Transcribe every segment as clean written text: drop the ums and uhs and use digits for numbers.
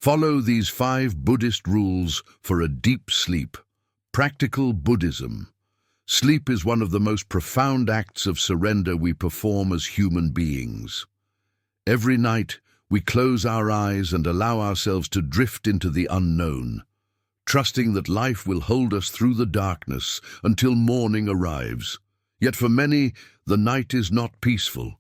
Follow these 5 Buddhist rules for a deep sleep. Practical Buddhism. Sleep is one of the most profound acts of surrender we perform as human beings. Every night, we close our eyes and allow ourselves to drift into the unknown, trusting that life will hold us through the darkness until morning arrives. Yet for many, the night is not peaceful.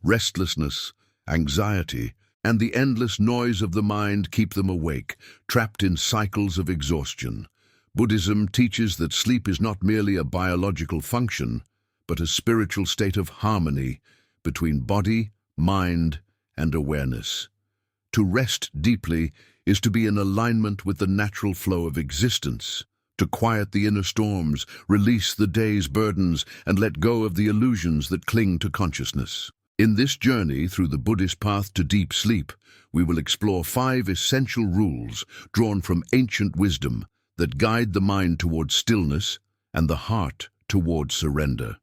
Restlessness, anxiety, and the endless noise of the mind keep them awake, trapped in cycles of exhaustion. Buddhism teaches that sleep is not merely a biological function, but a spiritual state of harmony between body, mind, and awareness. To rest deeply is to be in alignment with the natural flow of existence, to quiet the inner storms, release the day's burdens, and let go of the illusions that cling to consciousness. In this journey through the Buddhist path to deep sleep, we will explore 5 essential rules drawn from ancient wisdom that guide the mind towards stillness and the heart towards surrender.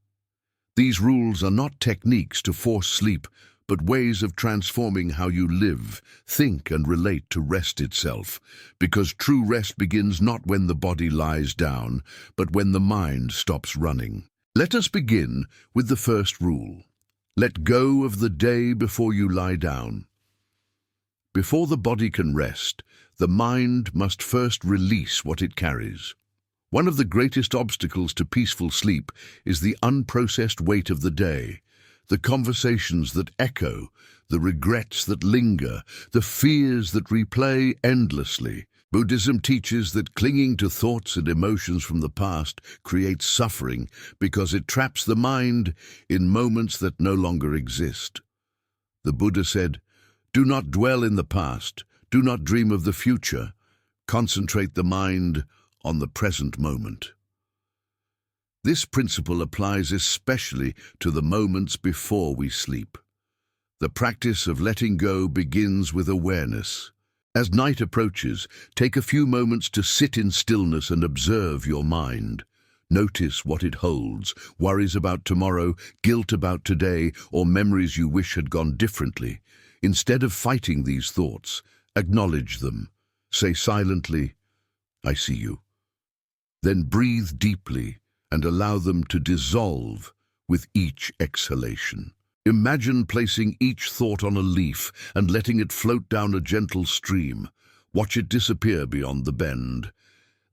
These rules are not techniques to force sleep, but ways of transforming how you live, think, and relate to rest itself, because true rest begins not when the body lies down, but when the mind stops running. Let us begin with the first rule. Let go of the day before you lie down. Before the body can rest, the mind must first release what it carries. One of the greatest obstacles to peaceful sleep is the unprocessed weight of the day, the conversations that echo, the regrets that linger, the fears that replay endlessly. Buddhism teaches that clinging to thoughts and emotions from the past creates suffering because it traps the mind in moments that no longer exist. The Buddha said, "Do not dwell in the past, do not dream of the future, concentrate the mind on the present moment." This principle applies especially to the moments before we sleep. The practice of letting go begins with awareness. As night approaches, take a few moments to sit in stillness and observe your mind. Notice what it holds, worries about tomorrow, guilt about today, or memories you wish had gone differently. Instead of fighting these thoughts, acknowledge them. Say silently, "I see you." Then breathe deeply and allow them to dissolve with each exhalation. Imagine placing each thought on a leaf and letting it float down a gentle stream. Watch it disappear beyond the bend.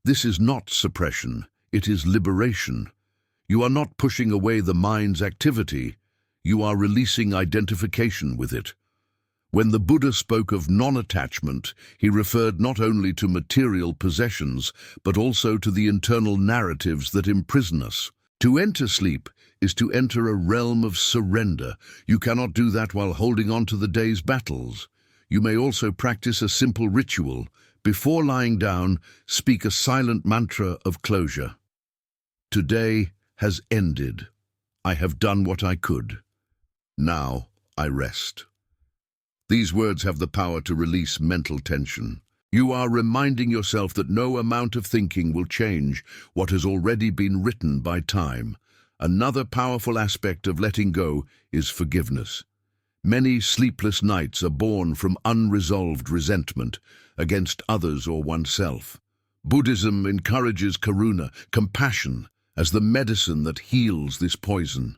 This is not suppression, it is liberation. You are not pushing away the mind's activity, you are releasing identification with it. When the Buddha spoke of non-attachment, he referred not only to material possessions, but also to the internal narratives that imprison us. To enter sleep is to enter a realm of surrender. You cannot do that while holding on to the day's battles. You may also practice a simple ritual. Before lying down, speak a silent mantra of closure. Today has ended. I have done what I could. Now I rest. These words have the power to release mental tension. You are reminding yourself that no amount of thinking will change what has already been written by time. Another powerful aspect of letting go is forgiveness. Many sleepless nights are born from unresolved resentment against others or oneself. Buddhism encourages karuna, compassion, as the medicine that heals this poison.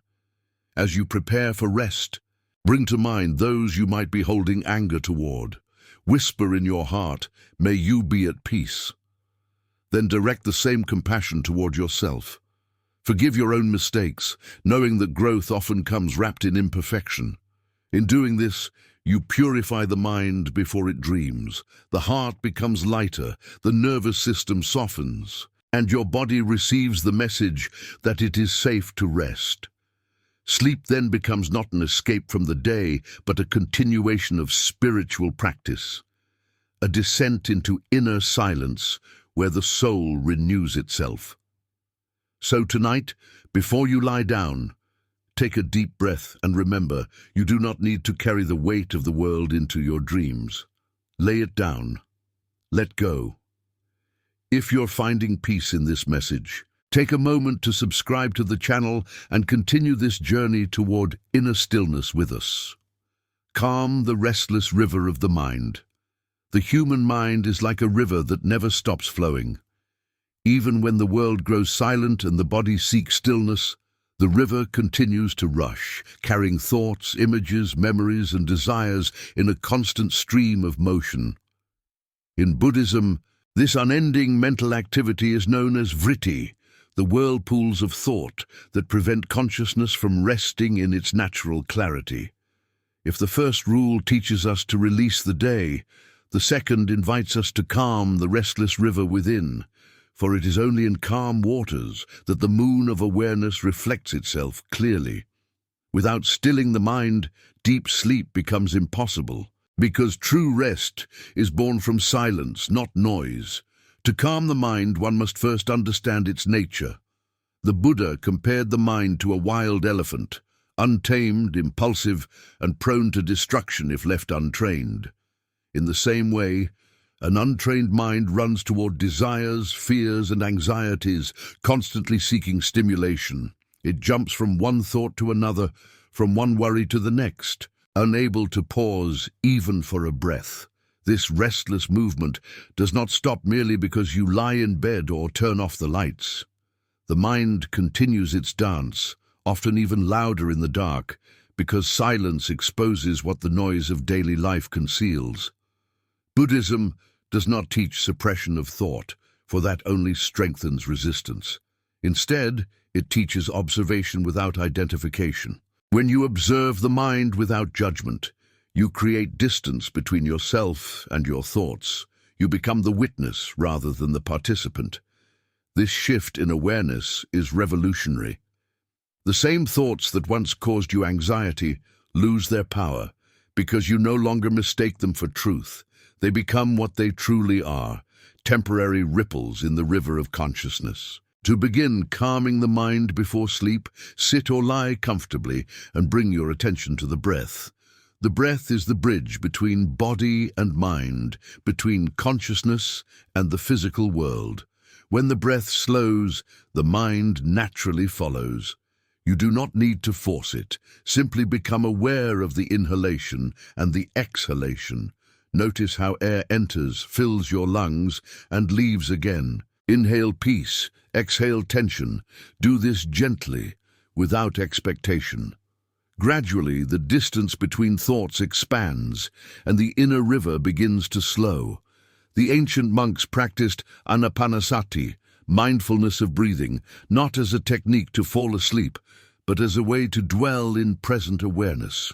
As you prepare for rest, bring to mind those you might be holding anger toward. Whisper in your heart, "May you be at peace." Then direct the same compassion toward yourself. Forgive your own mistakes, knowing that growth often comes wrapped in imperfection. In doing this, you purify the mind before it dreams. The heart becomes lighter, the nervous system softens, and your body receives the message that it is safe to rest. Sleep then becomes not an escape from the day, but a continuation of spiritual practice, a descent into inner silence where the soul renews itself. So tonight, before you lie down, take a deep breath and remember, you do not need to carry the weight of the world into your dreams. Lay it down. Let go. If you're finding peace in this message, take a moment to subscribe to the channel and continue this journey toward inner stillness with us. Calm the restless river of the mind. The human mind is like a river that never stops flowing. Even when the world grows silent and the body seeks stillness, the river continues to rush, carrying thoughts, images, memories, and desires in a constant stream of motion. In Buddhism, this unending mental activity is known as vritti, the whirlpools of thought that prevent consciousness from resting in its natural clarity. If the first rule teaches us to release the day, the second invites us to calm the restless river within, for it is only in calm waters that the moon of awareness reflects itself clearly. Without stilling the mind, deep sleep becomes impossible, because true rest is born from silence, not noise. To calm the mind, one must first understand its nature. The Buddha compared the mind to a wild elephant, untamed, impulsive, and prone to destruction if left untrained. In the same way, an untrained mind runs toward desires, fears, and anxieties, constantly seeking stimulation. It jumps from one thought to another, from one worry to the next, unable to pause even for a breath. This restless movement does not stop merely because you lie in bed or turn off the lights. The mind continues its dance, often even louder in the dark, because silence exposes what the noise of daily life conceals. Buddhism does not teach suppression of thought, for that only strengthens resistance. Instead, it teaches observation without identification. When you observe the mind without judgment, you create distance between yourself and your thoughts. You become the witness rather than the participant. This shift in awareness is revolutionary. The same thoughts that once caused you anxiety lose their power because you no longer mistake them for truth. They become what they truly are, temporary ripples in the river of consciousness. To begin calming the mind before sleep, sit or lie comfortably and bring your attention to the breath. The breath is the bridge between body and mind, between consciousness and the physical world. When the breath slows, the mind naturally follows. You do not need to force it. Simply become aware of the inhalation and the exhalation. Notice how air enters, fills your lungs, and leaves again. Inhale peace, exhale tension. Do this gently, without expectation. Gradually, the distance between thoughts expands, and the inner river begins to slow. The ancient monks practiced anapanasati, mindfulness of breathing, not as a technique to fall asleep, but as a way to dwell in present awareness.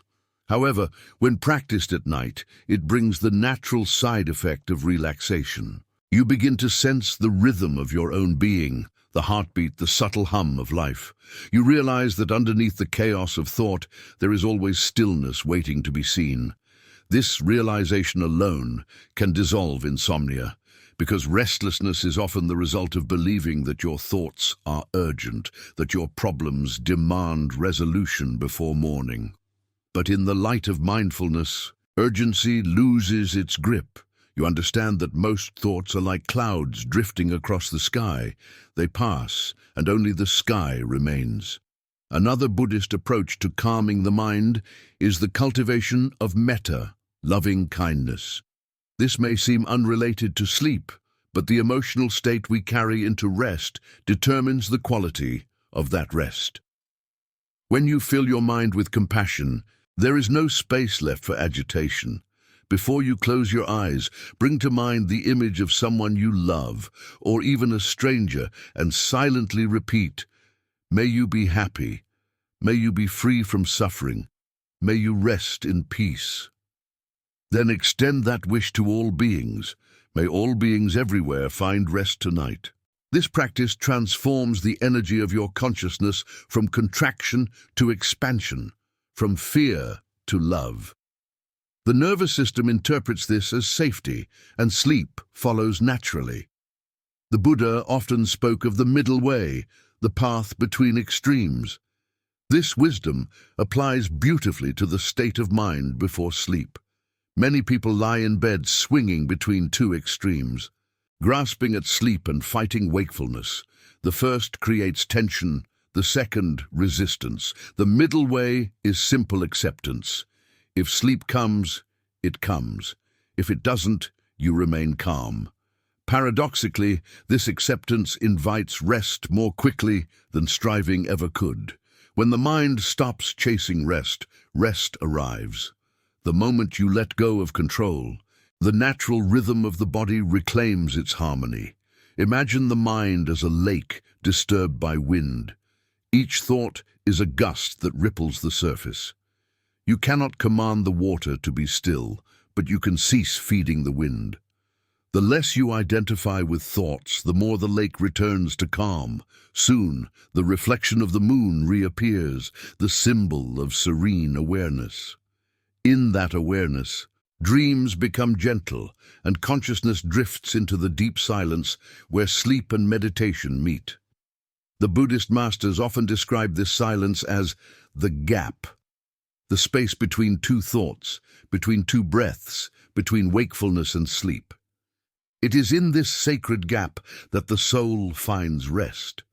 However, when practiced at night, it brings the natural side effect of relaxation. You begin to sense the rhythm of your own being, the heartbeat, the subtle hum of life. You realize that underneath the chaos of thought, there is always stillness waiting to be seen. This realization alone can dissolve insomnia, because restlessness is often the result of believing that your thoughts are urgent, that your problems demand resolution before morning. But in the light of mindfulness, urgency loses its grip. You understand that most thoughts are like clouds drifting across the sky. They pass, and only the sky remains. Another Buddhist approach to calming the mind is the cultivation of metta, loving kindness. This may seem unrelated to sleep, but the emotional state we carry into rest determines the quality of that rest. When you fill your mind with compassion, there is no space left for agitation. Before you close your eyes, bring to mind the image of someone you love, or even a stranger, and silently repeat, "May you be happy. May you be free from suffering. May you rest in peace." Then extend that wish to all beings. May all beings everywhere find rest tonight. This practice transforms the energy of your consciousness from contraction to expansion, from fear to love. The nervous system interprets this as safety, and sleep follows naturally. The Buddha often spoke of the middle way, the path between extremes. This wisdom applies beautifully to the state of mind before sleep. Many people lie in bed swinging between two extremes, grasping at sleep and fighting wakefulness. The first creates tension, the second, resistance. The middle way is simple acceptance. If sleep comes, it comes. If it doesn't, you remain calm. Paradoxically, this acceptance invites rest more quickly than striving ever could. When the mind stops chasing rest, rest arrives. The moment you let go of control, the natural rhythm of the body reclaims its harmony. Imagine the mind as a lake disturbed by wind. Each thought is a gust that ripples the surface. You cannot command the water to be still, but you can cease feeding the wind. The less you identify with thoughts, the more the lake returns to calm. Soon, the reflection of the moon reappears, the symbol of serene awareness. In that awareness, dreams become gentle, and consciousness drifts into the deep silence where sleep and meditation meet. The Buddhist masters often describe this silence as the gap, the space between two thoughts, between two breaths, between wakefulness and sleep. It is in this sacred gap that the soul finds rest.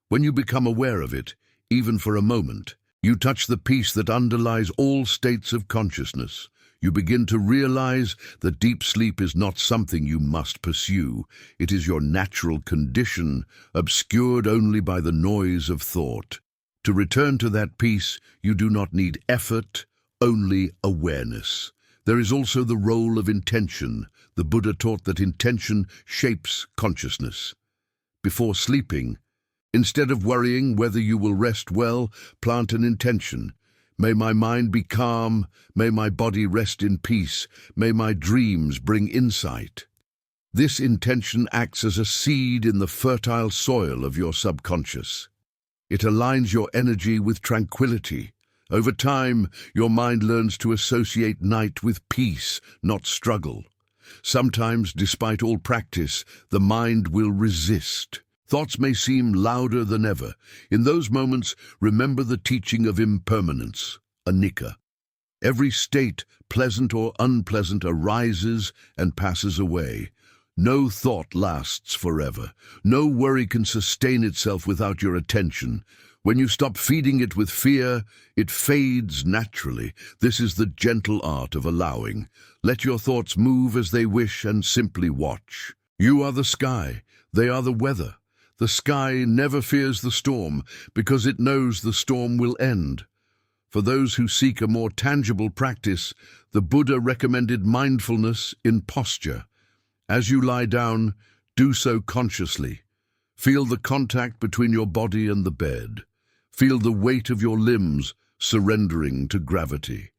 When you become aware of it, even for a moment, you touch the peace that underlies all states of consciousness. You begin to realize that deep sleep is not something you must pursue. It is your natural condition, obscured only by the noise of thought. To return to that peace, you do not need effort, only awareness. There is also the role of intention. The Buddha taught that intention shapes consciousness. Before sleeping, instead of worrying whether you will rest well, plant an intention. May my mind be calm, may my body rest in peace, may my dreams bring insight. This intention acts as a seed in the fertile soil of your subconscious. It aligns your energy with tranquility. Over time, your mind learns to associate night with peace, not struggle. Sometimes, despite all practice, the mind will resist. Thoughts may seem louder than ever. In those moments, remember the teaching of impermanence, anicca. Every state, pleasant or unpleasant, arises and passes away. No thought lasts forever. No worry can sustain itself without your attention. When you stop feeding it with fear, it fades naturally. This is the gentle art of allowing. Let your thoughts move as they wish and simply watch. You are the sky. They are the weather. The sky never fears the storm because it knows the storm will end. For those who seek a more tangible practice, the Buddha recommended mindfulness in posture. As you lie down, do so consciously. Feel the contact between your body and the bed. Feel the weight of your limbs surrendering to gravity.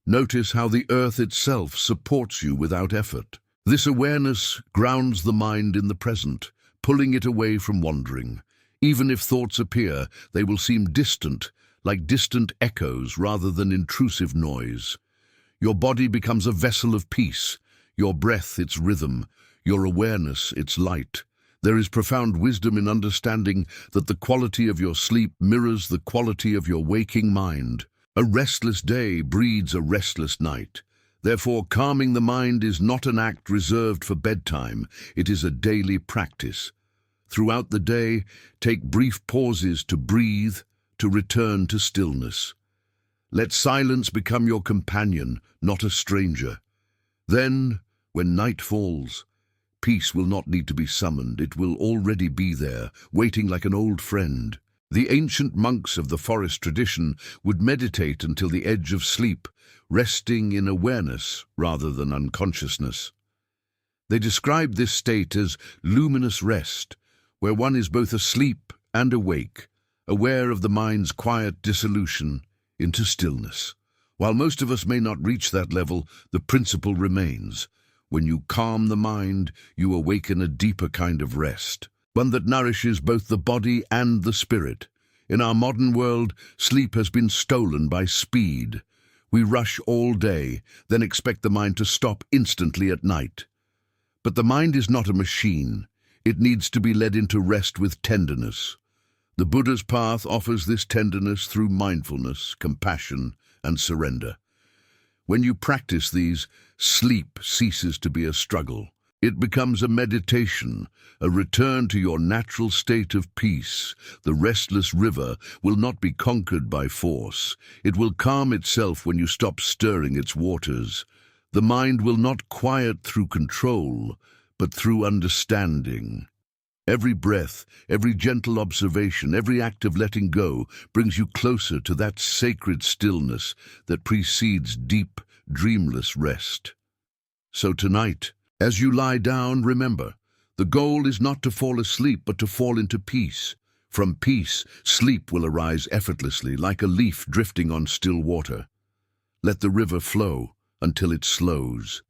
Notice how the earth itself supports you without effort. This awareness grounds the mind in the present, pulling it away from wandering. Even if thoughts appear, they will seem distant, like distant echoes rather than intrusive noise. Your body becomes a vessel of peace, your breath its rhythm, your awareness its light. There is profound wisdom in understanding that the quality of your sleep mirrors the quality of your waking mind. A restless day breeds a restless night. Therefore, calming the mind is not an act reserved for bedtime. It is a daily practice. Throughout the day, take brief pauses to breathe, to return to stillness. Let silence become your companion, not a stranger. Then, when night falls, peace will not need to be summoned. It will already be there, waiting like an old friend. The ancient monks of the forest tradition would meditate until the edge of sleep, resting in awareness rather than unconsciousness. They described this state as luminous rest, where one is both asleep and awake, aware of the mind's quiet dissolution into stillness. While most of us may not reach that level, the principle remains. When you calm the mind, you awaken a deeper kind of rest, one that nourishes both the body and the spirit. In our modern world, sleep has been stolen by speed. We rush all day, then expect the mind to stop instantly at night. But the mind is not a machine. It needs to be led into rest with tenderness. The Buddha's path offers this tenderness through mindfulness, compassion, and surrender. When you practice these, sleep ceases to be a struggle. It becomes a meditation, a return to your natural state of peace. The restless river will not be conquered by force. It will calm itself when you stop stirring its waters. The mind will not quiet through control, but through understanding. Every breath, every gentle observation, every act of letting go brings you closer to that sacred stillness that precedes deep, dreamless rest. So tonight, as you lie down, remember, the goal is not to fall asleep, but to fall into peace. From peace, sleep will arise effortlessly, like a leaf drifting on still water. Let the river flow until it slows.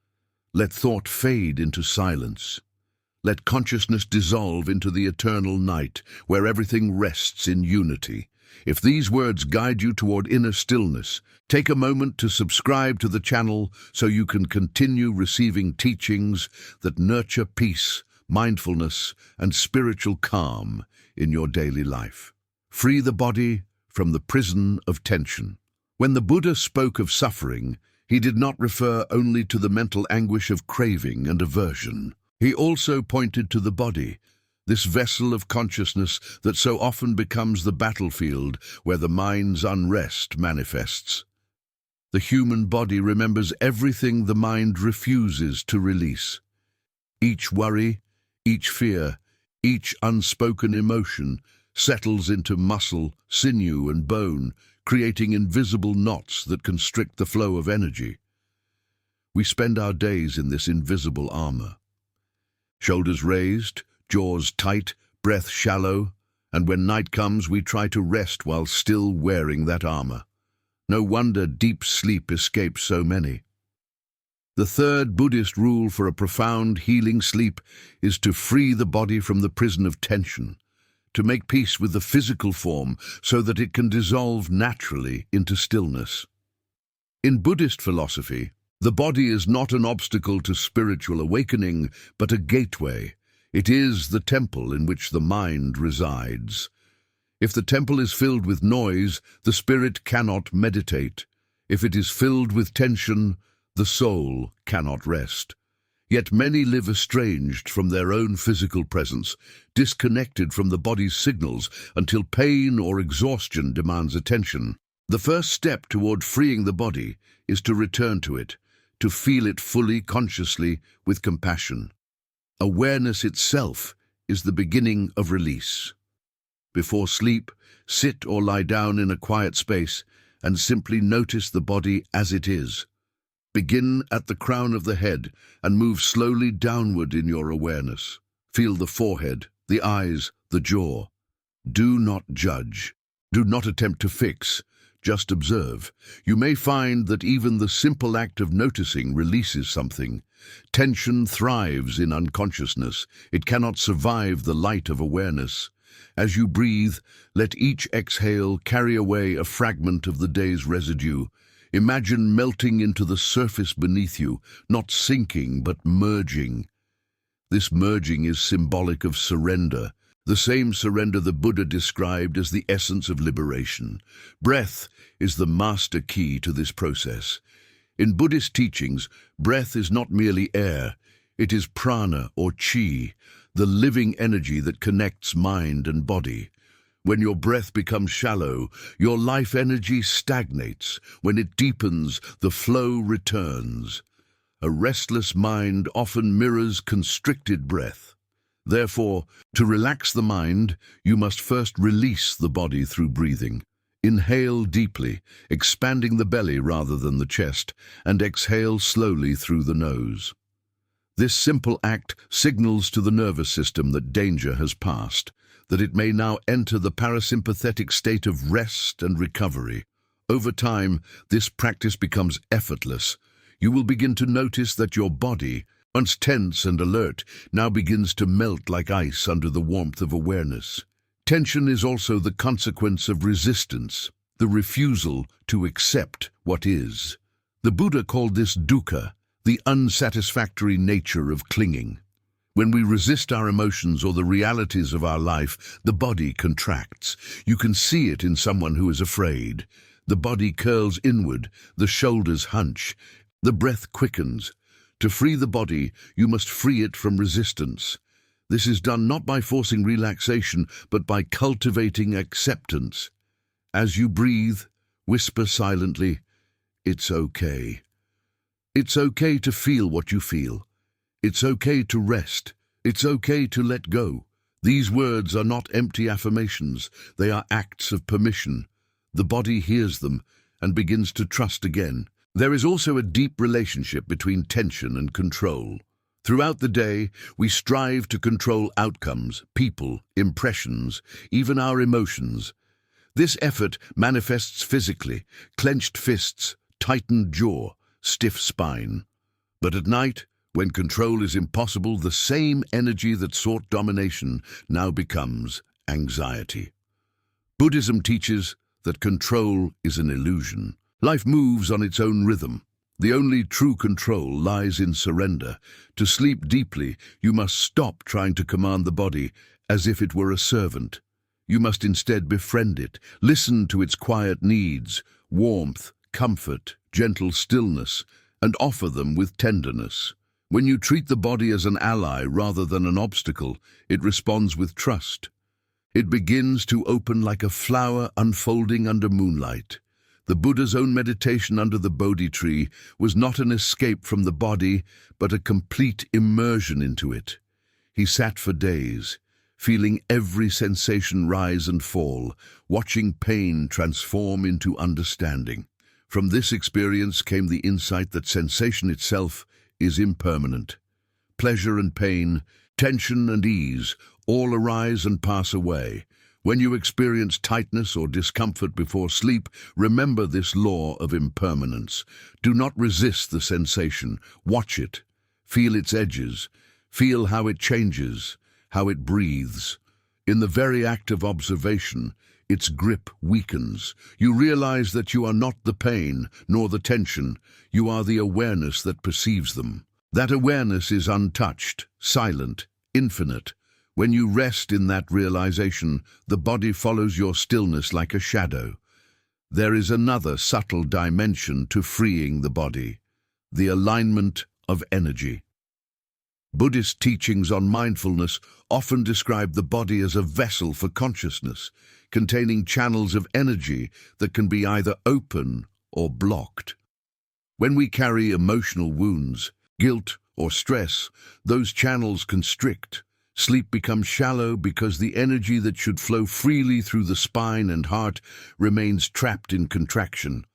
Let thought fade into silence. Let consciousness dissolve into the eternal night, where everything rests in unity. If these words guide you toward inner stillness, take a moment to subscribe to the channel so you can continue receiving teachings that nurture peace, mindfulness, and spiritual calm in your daily life. Free the body from the prison of tension. When the Buddha spoke of suffering, he did not refer only to the mental anguish of craving and aversion. He also pointed to the body, this vessel of consciousness that so often becomes the battlefield where the mind's unrest manifests. The human body remembers everything the mind refuses to release. Each worry, each fear, each unspoken emotion settles into muscle, sinew, and bone, creating invisible knots that constrict the flow of energy. We spend our days in this invisible armor. Shoulders raised, jaws tight, breath shallow, and when night comes we try to rest while still wearing that armor. No wonder deep sleep escapes so many. The third Buddhist rule for a profound healing sleep is to free the body from the prison of tension, to make peace with the physical form so that it can dissolve naturally into stillness. In Buddhist philosophy, the body is not an obstacle to spiritual awakening, but a gateway. It is the temple in which the mind resides. If the temple is filled with noise, the spirit cannot meditate. If it is filled with tension, the soul cannot rest. Yet many live estranged from their own physical presence, disconnected from the body's signals until pain or exhaustion demands attention. The first step toward freeing the body is to return to it, to feel it fully, consciously, with compassion. Awareness itself is the beginning of release. Before sleep, sit or lie down in a quiet space and simply notice the body as it is. Begin at the crown of the head and move slowly downward in your awareness. Feel the forehead, the eyes, the jaw. Do not judge. Do not attempt to fix. Just observe. You may find that even the simple act of noticing releases something. Tension thrives in unconsciousness. It cannot survive the light of awareness. As you breathe, let each exhale carry away a fragment of the day's residue. Imagine melting into the surface beneath you, not sinking but merging. This merging is symbolic of surrender, the same surrender the Buddha described as the essence of liberation. Breath is the master key to this process. In Buddhist teachings, breath is not merely air, it is prana or chi, the living energy that connects mind and body. When your breath becomes shallow, your life energy stagnates. When it deepens, the flow returns. A restless mind often mirrors constricted breath. Therefore, to relax the mind, you must first release the body through breathing. Inhale deeply, expanding the belly rather than the chest, and exhale slowly through the nose. This simple act signals to the nervous system that danger has passed, that it may now enter the parasympathetic state of rest and recovery. Over time, this practice becomes effortless. You will begin to notice that your body, once tense and alert, now begins to melt like ice under the warmth of awareness. Tension is also the consequence of resistance, the refusal to accept what is. The Buddha called this dukkha, the unsatisfactory nature of clinging. When we resist our emotions or the realities of our life, the body contracts. You can see it in someone who is afraid. The body curls inward, the shoulders hunch, the breath quickens. To free the body, you must free it from resistance. This is done not by forcing relaxation, but by cultivating acceptance. As you breathe, whisper silently, "It's okay." It's okay to feel what you feel. It's okay to rest. It's okay to let go. These words are not empty affirmations. They are acts of permission. The body hears them and begins to trust again. There is also a deep relationship between tension and control. Throughout the day, we strive to control outcomes, people, impressions, even our emotions. This effort manifests physically: clenched fists, tightened jaw, stiff spine. But at night, when control is impossible, the same energy that sought domination now becomes anxiety. Buddhism teaches that control is an illusion. Life moves on its own rhythm. The only true control lies in surrender. To sleep deeply, you must stop trying to command the body as if it were a servant. You must instead befriend it, listen to its quiet needs, warmth, comfort, gentle stillness, and offer them with tenderness. When you treat the body as an ally rather than an obstacle, it responds with trust. It begins to open like a flower unfolding under moonlight. The Buddha's own meditation under the Bodhi tree was not an escape from the body, but a complete immersion into it. He sat for days, feeling every sensation rise and fall, watching pain transform into understanding. From this experience came the insight that sensation itself is impermanent. Pleasure and pain, tension and ease, all arise and pass away. When you experience tightness or discomfort before sleep, remember this law of impermanence. Do not resist the sensation. Watch it. Feel its edges. Feel how it changes, how it breathes. In the very act of observation, its grip weakens. You realize that you are not the pain, nor the tension. You are the awareness that perceives them. That awareness is untouched, silent, infinite. When you rest in that realization, the body follows your stillness like a shadow. There is another subtle dimension to freeing the body: the alignment of energy. Buddhist teachings on mindfulness often describe the body as a vessel for consciousness, containing channels of energy that can be either open or blocked. When we carry emotional wounds, guilt, or stress, those channels constrict. Sleep becomes shallow because the energy that should flow freely through the spine and heart remains trapped in contraction.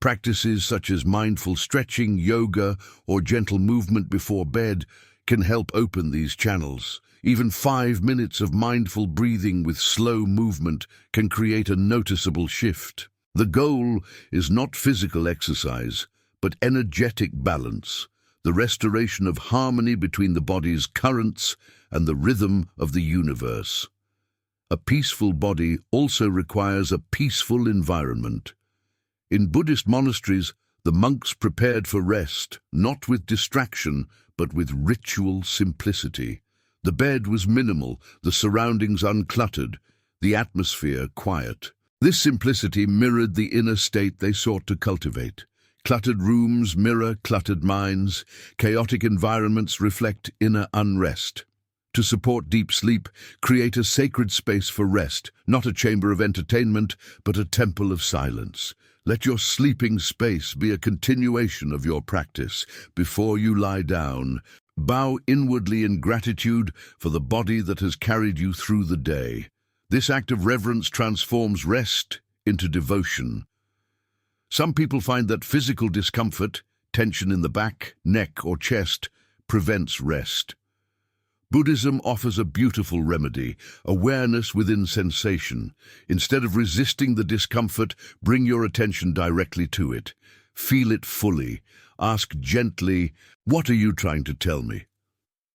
Practices such as mindful stretching, yoga, or gentle movement before bed can help open these channels. Even 5 minutes of mindful breathing with slow movement can create a noticeable shift. The goal is not physical exercise, but energetic balance, the restoration of harmony between the body's currents and the rhythm of the universe. A peaceful body also requires a peaceful environment. In Buddhist monasteries, the monks prepared for rest, not with distraction, but with ritual simplicity. The bed was minimal, the surroundings uncluttered, the atmosphere quiet. This simplicity mirrored the inner state they sought to cultivate. Cluttered rooms mirror cluttered minds. Chaotic environments reflect inner unrest. To support deep sleep, create a sacred space for rest, not a chamber of entertainment, but a temple of silence. Let your sleeping space be a continuation of your practice. Before you lie down, bow inwardly in gratitude for the body that has carried you through the day. This act of reverence transforms rest into devotion. Some people find that physical discomfort, tension in the back, neck, or chest, prevents rest. Buddhism offers a beautiful remedy: awareness within sensation. Instead of resisting the discomfort, bring your attention directly to it. Feel it fully. Ask gently, "What are you trying to tell me?"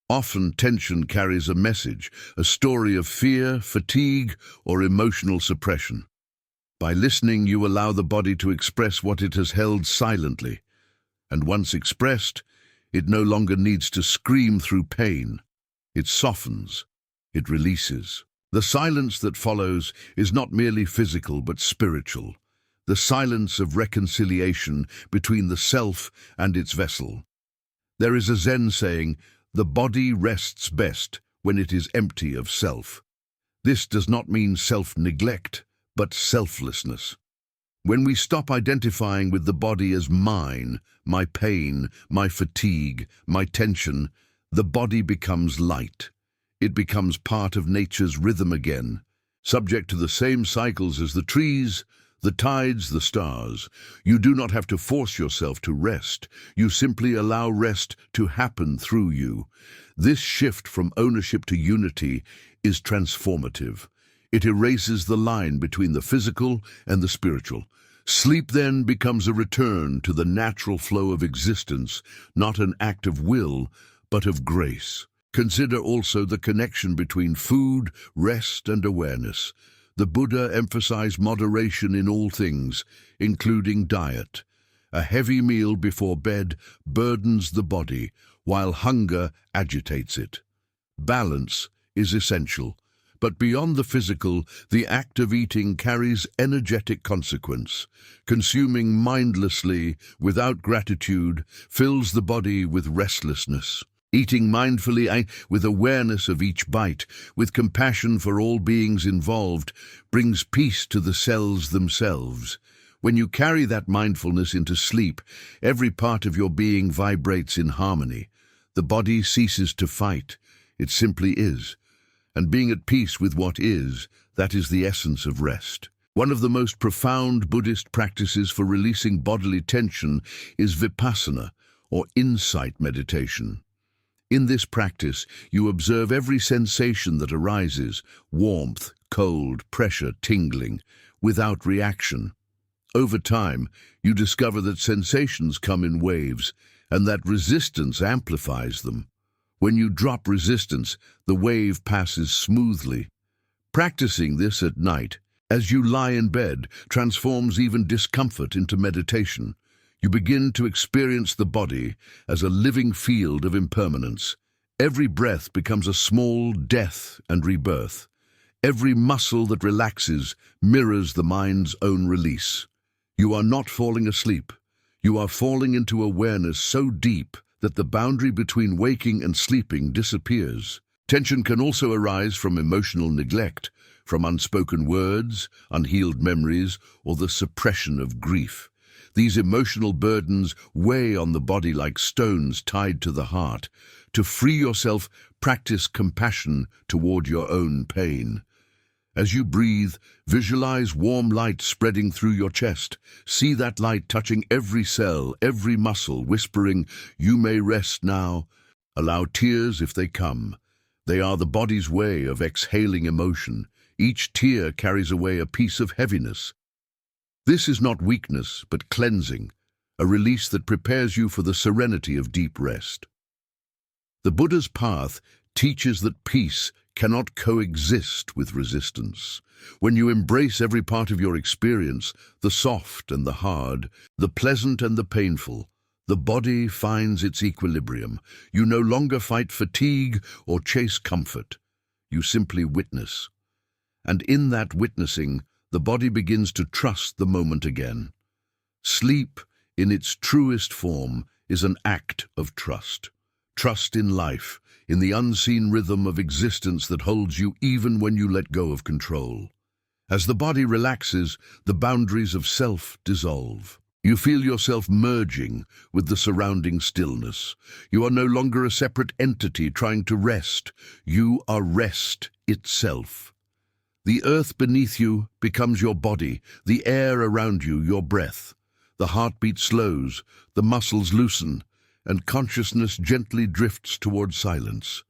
Often tension carries a message, a story of fear, fatigue, or emotional suppression. By listening, you allow the body to express what it has held silently. And once expressed, it no longer needs to scream through pain. It softens. It releases. The silence that follows is not merely physical but spiritual. The silence of reconciliation between the self and its vessel. There is a Zen saying, "The body rests best when it is empty of self." This does not mean self-neglect, but selflessness. When we stop identifying with the body as mine, my pain, my fatigue, my tension, the body becomes light. It becomes part of nature's rhythm again, subject to the same cycles as the trees, the tides, the stars. You do not have to force yourself to rest. You simply allow rest to happen through you. This shift from ownership to unity is transformative. It erases the line between the physical and the spiritual. Sleep then becomes a return to the natural flow of existence, not an act of will, but of grace. Consider also the connection between food, rest, and awareness. The Buddha emphasized moderation in all things, including diet. A heavy meal before bed burdens the body, while hunger agitates it. Balance is essential, but beyond the physical, the act of eating carries energetic consequence. Consuming mindlessly, without gratitude, fills the body with restlessness. Eating mindfully, with awareness of each bite, with compassion for all beings involved, brings peace to the cells themselves. When you carry that mindfulness into sleep, every part of your being vibrates in harmony. The body ceases to fight. It simply is. And being at peace with what is, that is the essence of rest. One of the most profound Buddhist practices for releasing bodily tension is vipassana, or insight meditation. In this practice, you observe every sensation that arises, warmth, cold, pressure, tingling, without reaction. Over time, you discover that sensations come in waves, and that resistance amplifies them. When you drop resistance, the wave passes smoothly. Practicing this at night, as you lie in bed, transforms even discomfort into meditation. You begin to experience the body as a living field of impermanence. Every breath becomes a small death and rebirth. Every muscle that relaxes mirrors the mind's own release. You are not falling asleep. You are falling into awareness so deep that the boundary between waking and sleeping disappears. Tension can also arise from emotional neglect, from unspoken words, unhealed memories, or the suppression of grief. These emotional burdens weigh on the body like stones tied to the heart. To free yourself, practice compassion toward your own pain. As you breathe, visualize warm light spreading through your chest. See that light touching every cell, every muscle, whispering, "You may rest now." Allow tears if they come. They are the body's way of exhaling emotion. Each tear carries away a piece of heaviness. This is not weakness, but cleansing, a release that prepares you for the serenity of deep rest. The Buddha's path teaches that peace cannot coexist with resistance. When you embrace every part of your experience, the soft and the hard, the pleasant and the painful, the body finds its equilibrium. You no longer fight fatigue or chase comfort. You simply witness. And in that witnessing, the body begins to trust the moment again. Sleep, in its truest form, is an act of trust. Trust in life, in the unseen rhythm of existence that holds you even when you let go of control. As the body relaxes, the boundaries of self dissolve. You feel yourself merging with the surrounding stillness. You are no longer a separate entity trying to rest. You are rest itself. The earth beneath you becomes your body, the air around you your breath. The heartbeat slows, the muscles loosen, and consciousness gently drifts toward silence.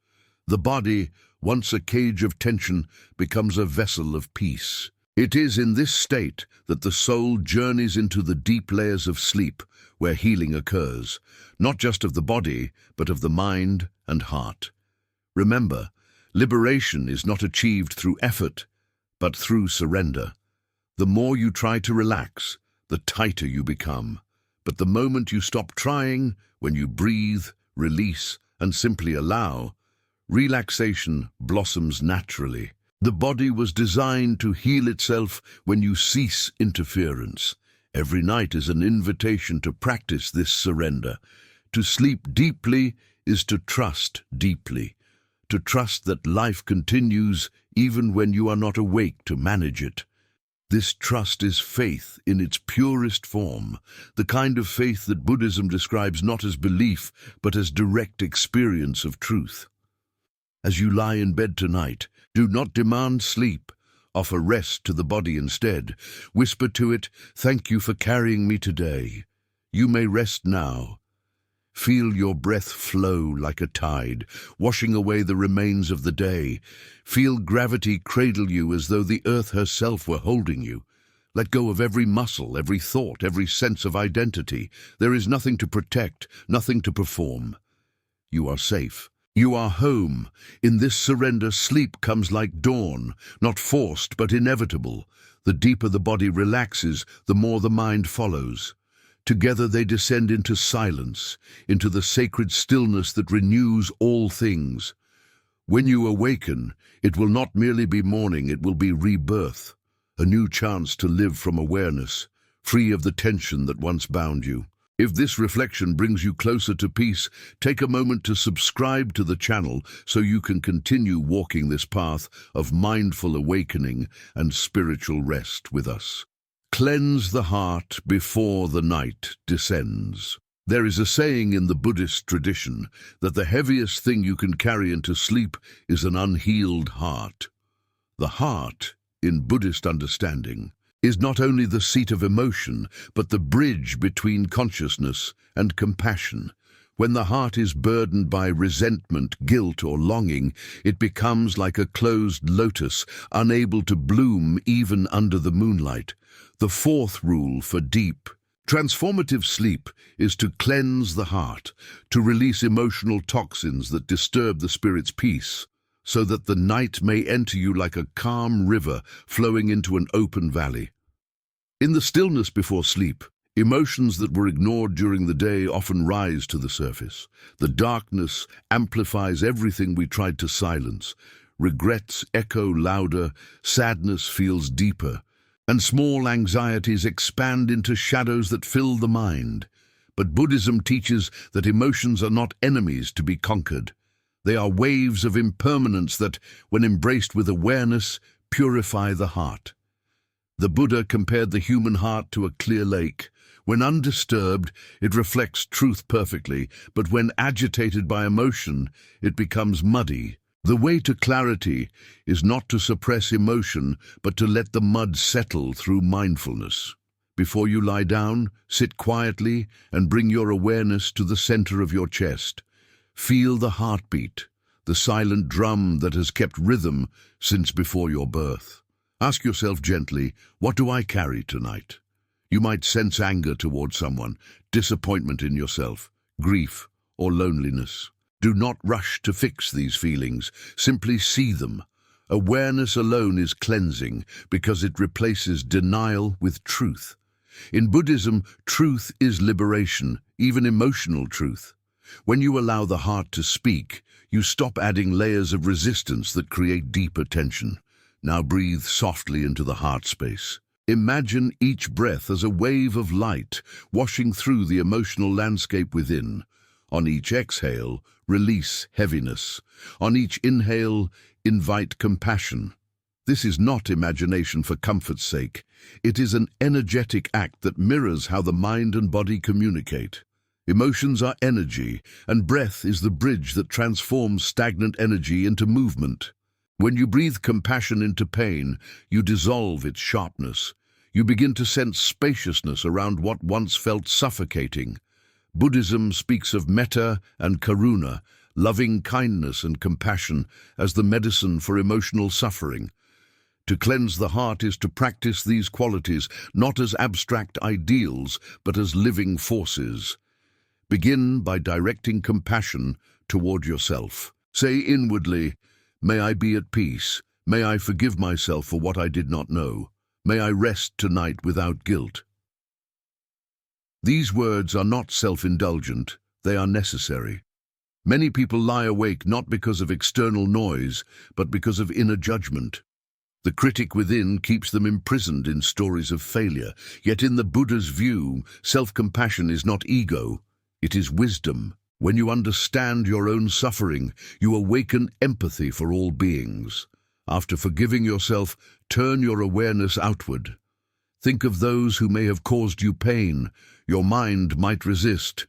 The body, once a cage of tension, becomes a vessel of peace. It is in this state that the soul journeys into the deep layers of sleep, where healing occurs, not just of the body, but of the mind and heart. Remember, liberation is not achieved through effort, but through surrender. The more you try to relax, the tighter you become. But the moment you stop trying, when you breathe, release, and simply allow, relaxation blossoms naturally. The body was designed to heal itself when you cease interference. Every night is an invitation to practice this surrender. To sleep deeply is to trust deeply. To trust that life continues even when you are not awake to manage it. This trust is faith in its purest form, the kind of faith that Buddhism describes not as belief, but as direct experience of truth. As you lie in bed tonight, do not demand sleep. Offer rest to the body instead. Whisper to it, "Thank you for carrying me today. You may rest now." Feel your breath flow like a tide, washing away the remains of the day. Feel gravity cradle you as though the earth herself were holding you. Let go of every muscle, every thought, every sense of identity. There is nothing to protect, nothing to perform. You are safe. You are home. In this surrender, sleep comes like dawn, not forced but inevitable. The deeper the body relaxes, the more the mind follows. Together they descend into silence, into the sacred stillness that renews all things. When you awaken, it will not merely be morning, it will be rebirth, a new chance to live from awareness, free of the tension that once bound you. If this reflection brings you closer to peace, take a moment to subscribe to the channel so you can continue walking this path of mindful awakening and spiritual rest with us. Cleanse the heart before the night descends. There is a saying in the Buddhist tradition that the heaviest thing you can carry into sleep is an unhealed heart. The heart, in Buddhist understanding, is not only the seat of emotion, but the bridge between consciousness and compassion. When the heart is burdened by resentment, guilt, or longing, it becomes like a closed lotus, unable to bloom even under the moonlight. The fourth rule for deep, transformative sleep is to cleanse the heart, to release emotional toxins that disturb the spirit's peace, so that the night may enter you like a calm river flowing into an open valley. In the stillness before sleep, emotions that were ignored during the day often rise to the surface. The darkness amplifies everything we tried to silence. Regrets echo louder, sadness feels deeper, and small anxieties expand into shadows that fill the mind. But Buddhism teaches that emotions are not enemies to be conquered. They are waves of impermanence that, when embraced with awareness, purify the heart. The Buddha compared the human heart to a clear lake. When undisturbed, it reflects truth perfectly, but when agitated by emotion, it becomes muddy. The way to clarity is not to suppress emotion, but to let the mud settle through mindfulness. Before you lie down, sit quietly and bring your awareness to the center of your chest. Feel the heartbeat, the silent drum that has kept rhythm since before your birth. Ask yourself gently, what do I carry tonight? You might sense anger toward someone, disappointment in yourself, grief, or loneliness. Do not rush to fix these feelings, simply see them. Awareness alone is cleansing because it replaces denial with truth. In Buddhism, truth is liberation, even emotional truth. When you allow the heart to speak, you stop adding layers of resistance that create deeper tension. Now breathe softly into the heart space. Imagine each breath as a wave of light washing through the emotional landscape within. On each exhale, release heaviness. On each inhale, invite compassion. This is not imagination for comfort's sake. It is an energetic act that mirrors how the mind and body communicate. Emotions are energy, and breath is the bridge that transforms stagnant energy into movement. When you breathe compassion into pain, you dissolve its sharpness. You begin to sense spaciousness around what once felt suffocating. Buddhism speaks of metta and karuna, loving kindness and compassion, as the medicine for emotional suffering. To cleanse the heart is to practice these qualities not as abstract ideals, but as living forces. Begin by directing compassion toward yourself. Say inwardly, "May I be at peace. May I forgive myself for what I did not know. May I rest tonight without guilt." These words are not self-indulgent, they are necessary. Many people lie awake not because of external noise, but because of inner judgment. The critic within keeps them imprisoned in stories of failure. Yet in the Buddha's view, self-compassion is not ego, it is wisdom. When you understand your own suffering, you awaken empathy for all beings. After forgiving yourself, turn your awareness outward. Think of those who may have caused you pain. Your mind might resist.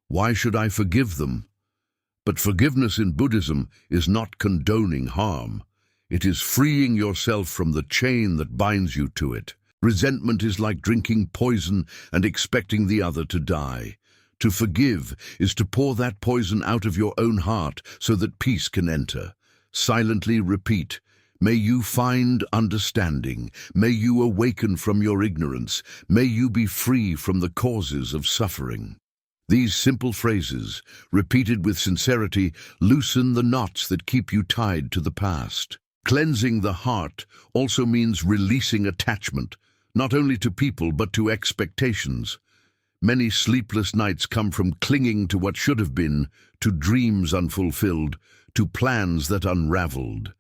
Why should I forgive them? But forgiveness in Buddhism is not condoning harm. It is freeing yourself from the chain that binds you to it. Resentment is like drinking poison and expecting the other to die. To forgive is to pour that poison out of your own heart so that peace can enter. Silently repeat, "May you find understanding. May you awaken from your ignorance. May you be free from the causes of suffering." These simple phrases, repeated with sincerity, loosen the knots that keep you tied to the past. Cleansing the heart also means releasing attachment, not only to people but to expectations. Many sleepless nights come from clinging to what should have been, to dreams unfulfilled, to plans that unraveled.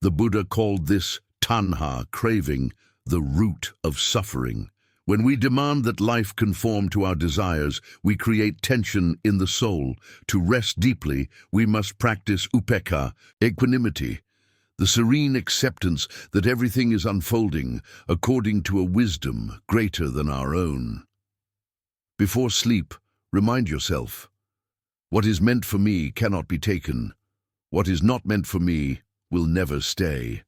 The Buddha called this tanha, craving, the root of suffering. When we demand that life conform to our desires, we create tension in the soul. To rest deeply, we must practice upekkha, equanimity, the serene acceptance that everything is unfolding according to a wisdom greater than our own. Before sleep, remind yourself, what is meant for me cannot be taken. What is not meant for me will never stay.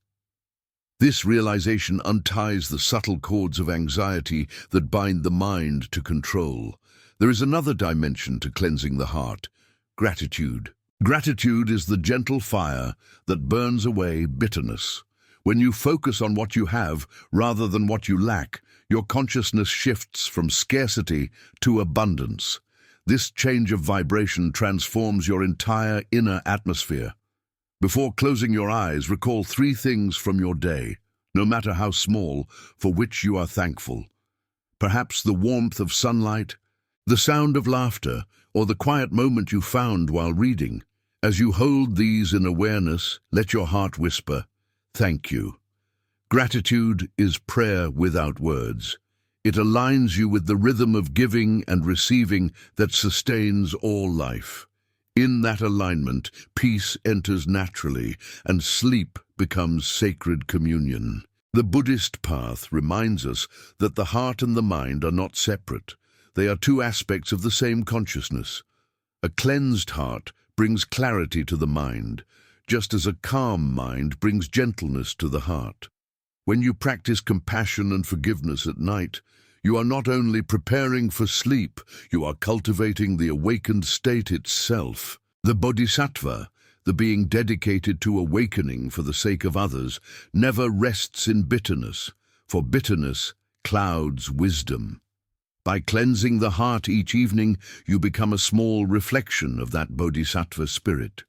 This realization unties the subtle cords of anxiety that bind the mind to control. There is another dimension to cleansing the heart: gratitude. Gratitude is the gentle fire that burns away bitterness. When you focus on what you have rather than what you lack, your consciousness shifts from scarcity to abundance. This change of vibration transforms your entire inner atmosphere. Before closing your eyes, recall 3 things from your day, no matter how small, for which you are thankful. Perhaps the warmth of sunlight, the sound of laughter, or the quiet moment you found while reading. As you hold these in awareness, let your heart whisper, "Thank you." Gratitude is prayer without words. It aligns you with the rhythm of giving and receiving that sustains all life. In that alignment, peace enters naturally, and sleep becomes sacred communion. The Buddhist path reminds us that the heart and the mind are not separate. They are 2 aspects of the same consciousness. A cleansed heart brings clarity to the mind, just as a calm mind brings gentleness to the heart. When you practice compassion and forgiveness at night, you are not only preparing for sleep, you are cultivating the awakened state itself. The bodhisattva, the being dedicated to awakening for the sake of others, never rests in bitterness, for bitterness clouds wisdom. By cleansing the heart each evening, you become a small reflection of that bodhisattva spirit.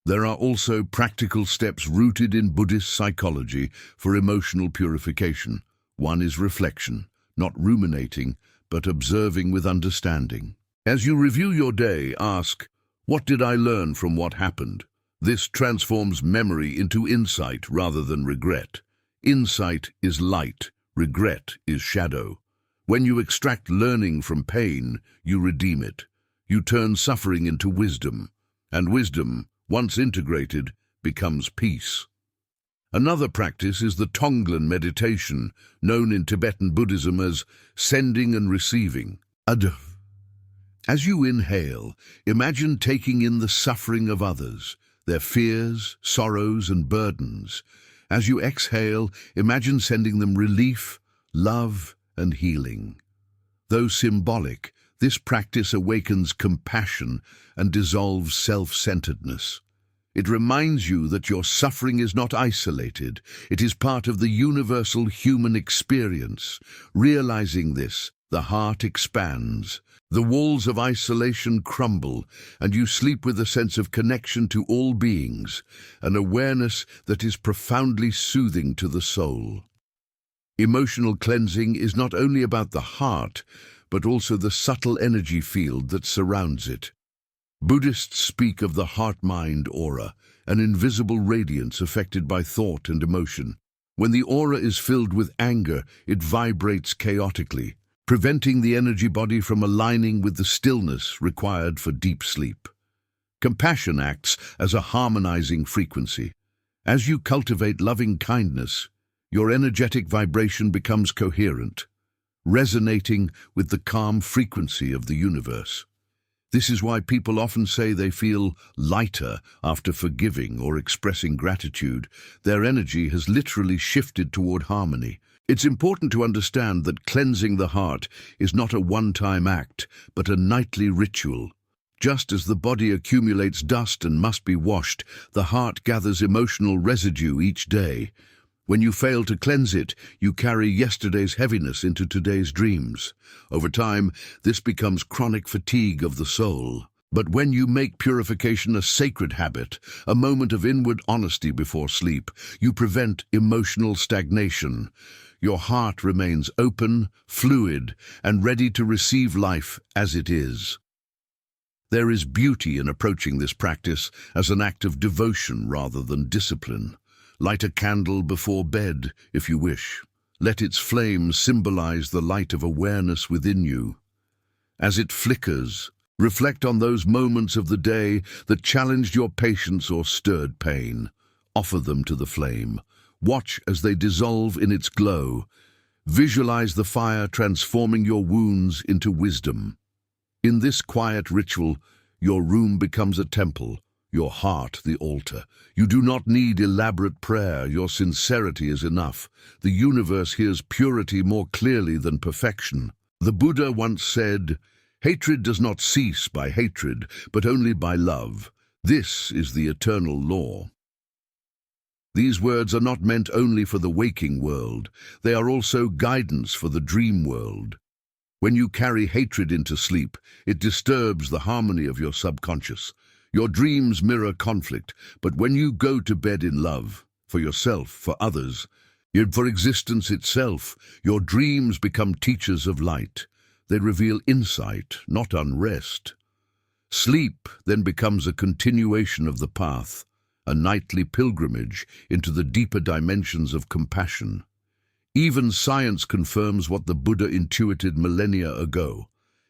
There are also practical steps rooted in Buddhist psychology for emotional purification. One is reflection, not ruminating, but observing with understanding. As you review your day, ask, "What did I learn from what happened?" This transforms memory into insight rather than regret. Insight is light, regret is shadow. When you extract learning from pain, you redeem it. You turn suffering into wisdom, and wisdom, once integrated, becomes peace. Another practice is the Tonglen meditation, known in Tibetan Buddhism as sending and receiving. As you inhale, imagine taking in the suffering of others, their fears, sorrows, and burdens. As you exhale, imagine sending them relief, love, and healing. Though symbolic, this practice awakens compassion and dissolves self-centeredness. It reminds you that your suffering is not isolated. It is part of the universal human experience. Realizing this, the heart expands. The walls of isolation crumble, and you sleep with a sense of connection to all beings, an awareness that is profoundly soothing to the soul. Emotional cleansing is not only about the heart, but also the subtle energy field that surrounds it. Buddhists speak of the heart-mind aura, an invisible radiance affected by thought and emotion. When the aura is filled with anger, it vibrates chaotically, preventing the energy body from aligning with the stillness required for deep sleep. Compassion acts as a harmonizing frequency. As you cultivate loving kindness, Your energetic vibration becomes coherent, resonating with the calm frequency of the universe. This is why people often say they feel lighter after forgiving or expressing gratitude. Their energy has literally shifted toward harmony. It's important to understand that cleansing the heart is not a one-time act, but a nightly ritual. Just as the body accumulates dust and must be washed, the heart gathers emotional residue each day. When you fail to cleanse it, you carry yesterday's heaviness into today's dreams. Over time, this becomes chronic fatigue of the soul. But when you make purification a sacred habit, a moment of inward honesty before sleep, you prevent emotional stagnation. Your heart remains open, fluid, and ready to receive life as it is. There is beauty in approaching this practice as an act of devotion rather than discipline. Light a candle before bed, if you wish. Let its flame symbolize the light of awareness within you. As it flickers, reflect on those moments of the day that challenged your patience or stirred pain. Offer them to the flame. Watch as they dissolve in its glow. Visualize the fire transforming your wounds into wisdom. In this quiet ritual, your room becomes a temple, your heart the altar. You do not need elaborate prayer, your sincerity is enough. The universe hears purity more clearly than perfection. The Buddha once said, "Hatred does not cease by hatred, but only by love. This is the eternal law." These words are not meant only for the waking world, they are also guidance for the dream world. When you carry hatred into sleep, it disturbs the harmony of your subconscious. Your dreams mirror conflict, but when you go to bed in love, for yourself, for others, yet for existence itself, your dreams become teachers of light. They reveal insight, not unrest. Sleep then becomes a continuation of the path, a nightly pilgrimage into the deeper dimensions of compassion. Even science confirms what the Buddha intuited millennia ago.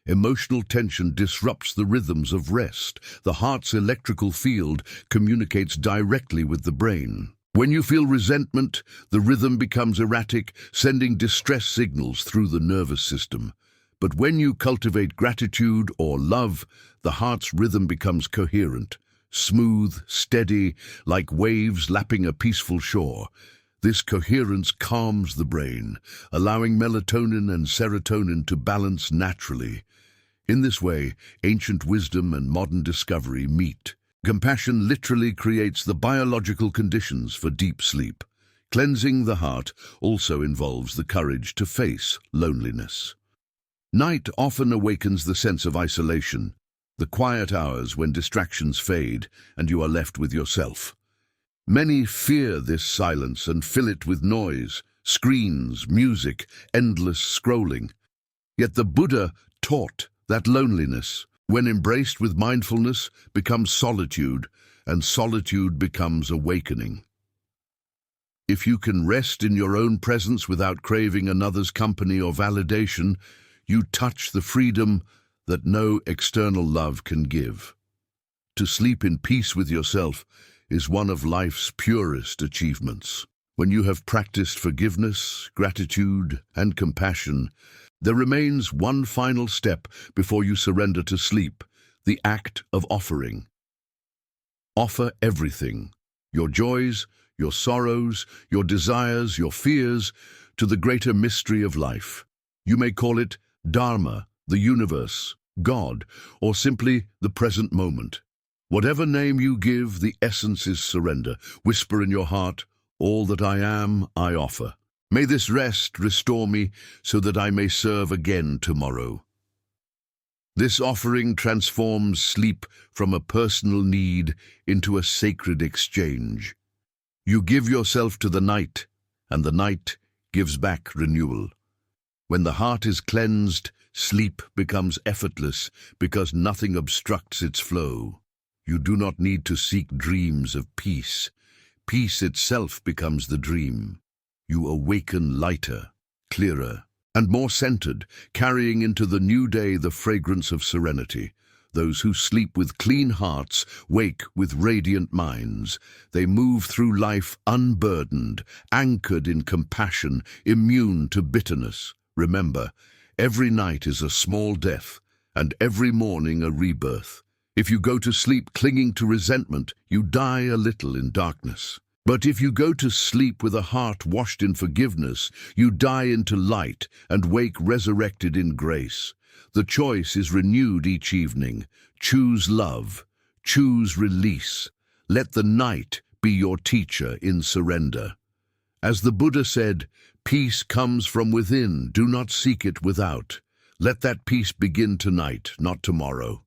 Emotional tension disrupts the rhythms of rest. The heart's electrical field communicates directly with the brain. When you feel resentment, the rhythm becomes erratic, sending distress signals through the nervous system. But when you cultivate gratitude or love, the heart's rhythm becomes coherent, smooth, steady, like waves lapping a peaceful shore. This coherence calms the brain, allowing melatonin and serotonin to balance naturally. In this way, ancient wisdom and modern discovery meet. Compassion literally creates the biological conditions for deep sleep. Cleansing the heart also involves the courage to face loneliness. Night often awakens the sense of isolation, the quiet hours when distractions fade and you are left with yourself. Many fear this silence and fill it with noise, screens, music, endless scrolling. Yet the Buddha taught that loneliness, when embraced with mindfulness, becomes solitude, and solitude becomes awakening. If you can rest in your own presence without craving another's company or validation, you touch the freedom that no external love can give. To sleep in peace with yourself is one of life's purest achievements. When you have practiced forgiveness, gratitude, and compassion, there remains one final step before you surrender to sleep, the act of offering. Offer everything, your joys, your sorrows, your desires, your fears, to the greater mystery of life. You may call it Dharma, the universe, God, or simply the present moment. Whatever name you give, the essence is surrender. Whisper in your heart, "All that I am, I offer. May this rest restore me so that I may serve again tomorrow." This offering transforms sleep from a personal need into a sacred exchange. You give yourself to the night, and the night gives back renewal. When the heart is cleansed, sleep becomes effortless because nothing obstructs its flow. You do not need to seek dreams of peace. Peace itself becomes the dream. You awaken lighter, clearer, and more centered, carrying into the new day the fragrance of serenity. Those who sleep with clean hearts wake with radiant minds. They move through life unburdened, anchored in compassion, immune to bitterness. Remember, every night is a small death, and every morning a rebirth. If you go to sleep clinging to resentment, you die a little in darkness. But if you go to sleep with a heart washed in forgiveness, you die into light and wake resurrected in grace. The choice is renewed each evening. Choose love. Choose release. Let the night be your teacher in surrender. As the Buddha said, peace comes from within, do not seek it without. Let that peace begin tonight, not tomorrow.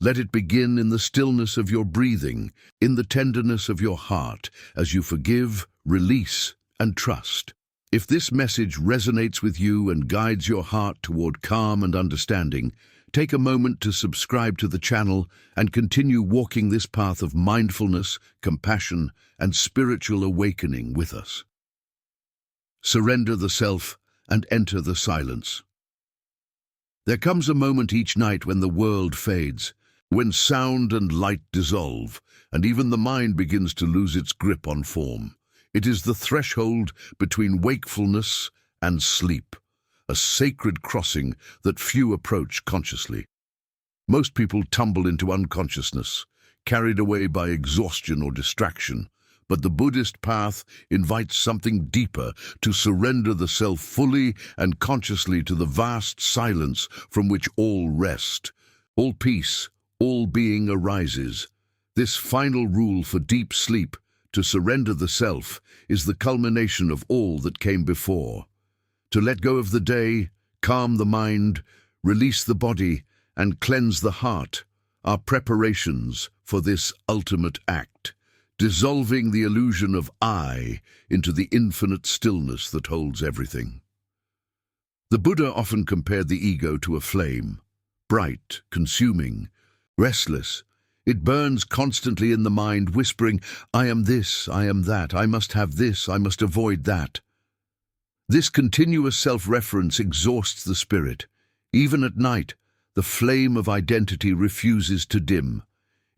Let it begin in the stillness of your breathing, in the tenderness of your heart, as you forgive, release, and trust. If this message resonates with you and guides your heart toward calm and understanding, take a moment to subscribe to the channel and continue walking this path of mindfulness, compassion, and spiritual awakening with us. Surrender the self and enter the silence. There comes a moment each night when the world fades, when sound and light dissolve, and even the mind begins to lose its grip on form. It is the threshold between wakefulness and sleep, a sacred crossing that few approach consciously. Most people tumble into unconsciousness, carried away by exhaustion or distraction, but the Buddhist path invites something deeper, to surrender the self fully and consciously to the vast silence from which all rest, all peace, all being arises. This final rule for deep sleep, to surrender the self, is the culmination of all that came before. To let go of the day, calm the mind, release the body, and cleanse the heart are preparations for this ultimate act, dissolving the illusion of I into the infinite stillness that holds everything. The Buddha often compared the ego to a flame, bright, consuming, restless. It burns constantly in the mind, whispering, I am this, I am that, I must have this, I must avoid that. This continuous self-reference exhausts the spirit. Even at night, the flame of identity refuses to dim.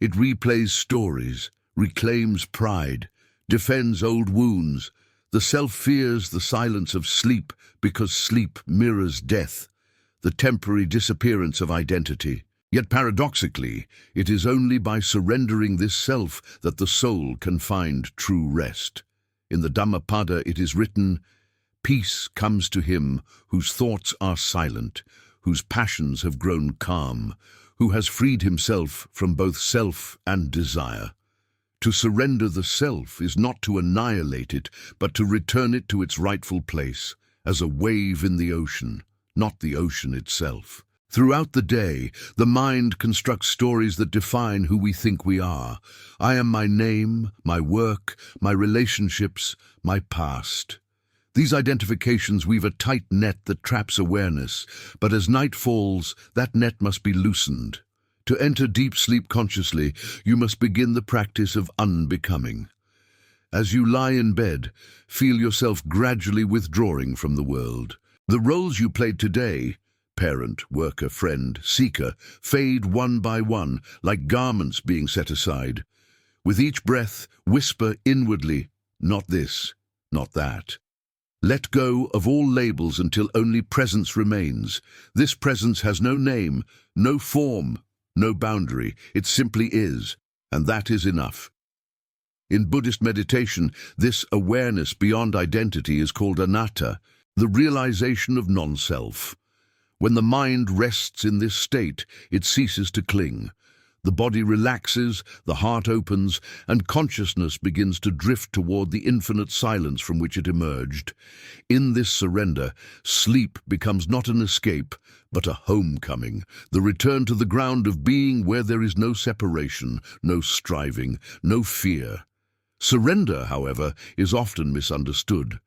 It replays stories, reclaims pride, defends old wounds. The self fears the silence of sleep because sleep mirrors death, the temporary disappearance of identity. Yet paradoxically, it is only by surrendering this self that the soul can find true rest. In the Dhammapada it is written, peace comes to him whose thoughts are silent, whose passions have grown calm, who has freed himself from both self and desire. To surrender the self is not to annihilate it, but to return it to its rightful place, as a wave in the ocean, not the ocean itself. Throughout the day, the mind constructs stories that define who we think we are. I am my name, my work, my relationships, my past. These identifications weave a tight net that traps awareness, but as night falls, that net must be loosened. To enter deep sleep consciously, you must begin the practice of unbecoming. As you lie in bed, feel yourself gradually withdrawing from the world. The roles you played today, parent, worker, friend, seeker, fade one by one, like garments being set aside. With each breath, whisper inwardly, not this, not that. Let go of all labels until only presence remains. This presence has no name, no form, no boundary. It simply is, and that is enough. In Buddhist meditation, this awareness beyond identity is called anatta, the realization of non-self. When the mind rests in this state, it ceases to cling. The body relaxes, the heart opens, and consciousness begins to drift toward the infinite silence from which it emerged. In this surrender, sleep becomes not an escape, but a homecoming, the return to the ground of being where there is no separation, no striving, no fear. Surrender, however, is often misunderstood.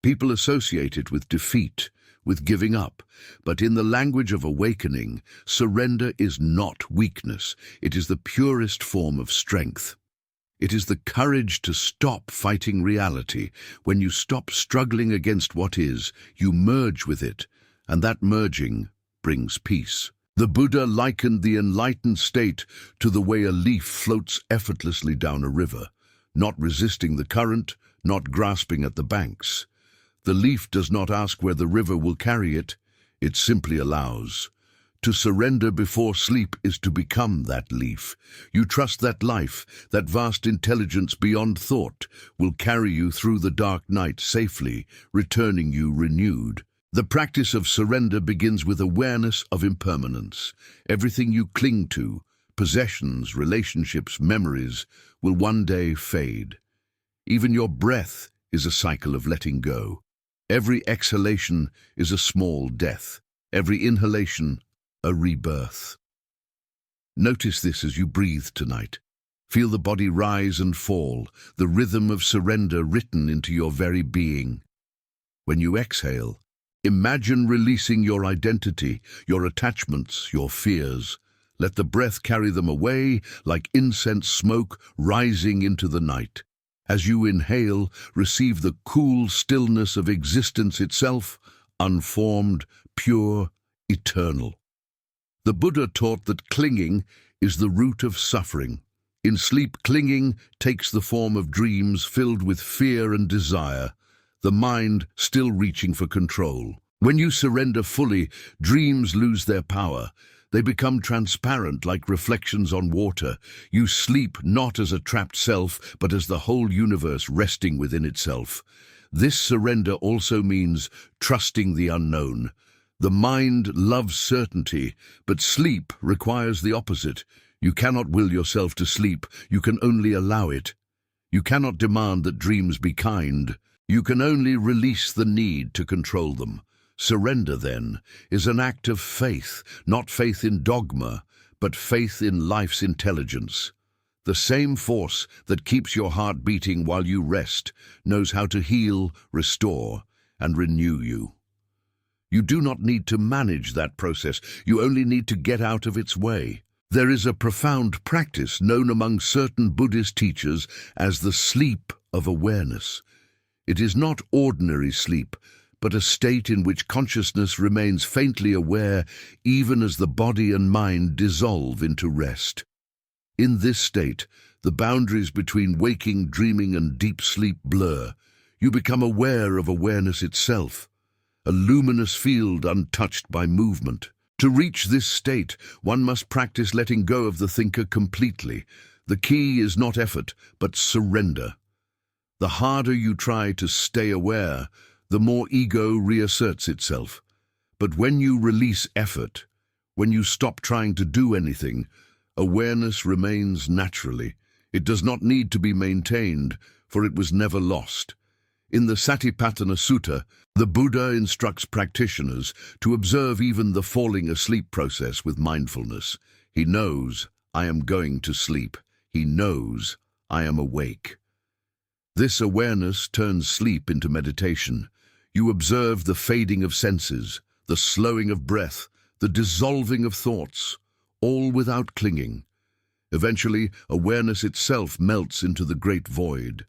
People associate it with defeat, with giving up, but in the language of awakening, surrender is not weakness. It is the purest form of strength. It is the courage to stop fighting reality. When you stop struggling against what is, you merge with it, and that merging brings peace. The Buddha likened the enlightened state to the way a leaf floats effortlessly down a river, not resisting the current, not grasping at the banks. The leaf does not ask where the river will carry it, it simply allows. To surrender before sleep is to become that leaf. You trust that life, that vast intelligence beyond thought, will carry you through the dark night safely, returning you renewed. The practice of surrender begins with awareness of impermanence. Everything you cling to, possessions, relationships, memories, will one day fade. Even your breath is a cycle of letting go. Every exhalation is a small death. Every inhalation, a rebirth. Notice this as you breathe tonight. Feel the body rise and fall, the rhythm of surrender written into your very being. When you exhale, imagine releasing your identity, your attachments, your fears. Let the breath carry them away like incense smoke rising into the night. As you inhale, receive the cool stillness of existence itself, unformed, pure, eternal. The Buddha taught that clinging is the root of suffering. In sleep, clinging takes the form of dreams filled with fear and desire, the mind still reaching for control. When you surrender fully, dreams lose their power. They become transparent like reflections on water. You sleep not as a trapped self, but as the whole universe resting within itself. This surrender also means trusting the unknown. The mind loves certainty, but sleep requires the opposite. You cannot will yourself to sleep, you can only allow it. You cannot demand that dreams be kind. You can only release the need to control them. Surrender, then, is an act of faith, not faith in dogma, but faith in life's intelligence. The same force that keeps your heart beating while you rest knows how to heal, restore, and renew you. You do not need to manage that process, you only need to get out of its way. There is a profound practice known among certain Buddhist teachers as the sleep of awareness. It is not ordinary sleep, but a state in which consciousness remains faintly aware even as the body and mind dissolve into rest. In this state, the boundaries between waking, dreaming, and deep sleep blur. You become aware of awareness itself, a luminous field untouched by movement. To reach this state, one must practice letting go of the thinker completely. The key is not effort, but surrender. The harder you try to stay aware, the more ego reasserts itself. But when you release effort, when you stop trying to do anything, awareness remains naturally. It does not need to be maintained, for it was never lost. In the Satipatthana Sutta, the Buddha instructs practitioners to observe even the falling asleep process with mindfulness. He knows, I am going to sleep. He knows, I am awake. This awareness turns sleep into meditation. You observe the fading of senses, the slowing of breath, the dissolving of thoughts, all without clinging. Eventually, awareness itself melts into the great void.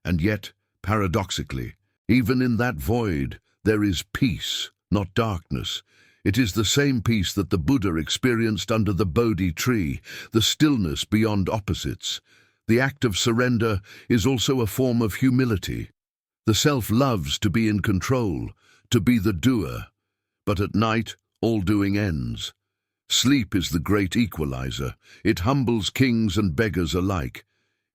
And yet, paradoxically, even in that void, there is peace, not darkness. It is the same peace that the Buddha experienced under the Bodhi tree, the stillness beyond opposites. The act of surrender is also a form of humility. The self loves to be in control, to be the doer. But at night, all doing ends. Sleep is the great equalizer. It humbles kings and beggars alike.